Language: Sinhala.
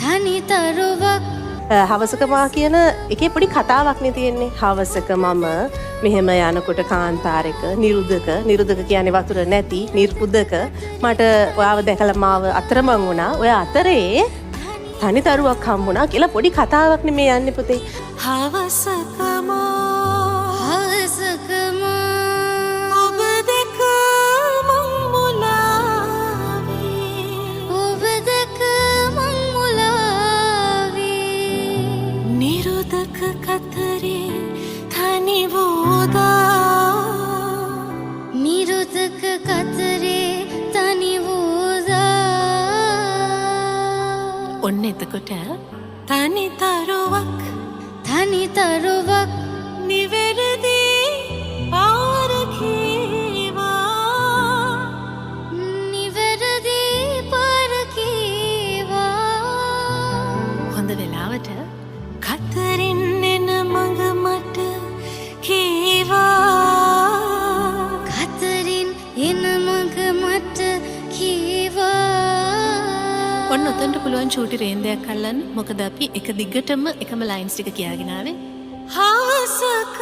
තනිතරුවක් හවසක මා කියන එකේ පොඩි කතාවක් නේ තියෙන්නේ. හවසක මම මෙහෙම යනකොට කාන්තාරයක නිරුදක කියන්නේ වතුර නැති නිර්පුදක මට ඔයාව දැකලා මාව අතරමං වුණා. ඔය අතරේ තනිතරුවක් හම්බුණා කියලා පොඩි කතාවක් නේ මේ යන්නේ පුතේ. හවසක ඔබ දැක මං මුලාවී නිරුදක කතරේ තනි වූදා ඔන්න එතකොට තනිතරුවක් නිවැරදි පාරකීවා හොඳ වෙලාවට කතරින් එන මඟ මට කීවා ඔන්න ඔතනට පුළුවන් චූටි රේන්දයක් අල්ලන්න. මොකද අපි එක දිගටම එකම ලයින්ස් ටික කියාගෙන ආවේ. හවසක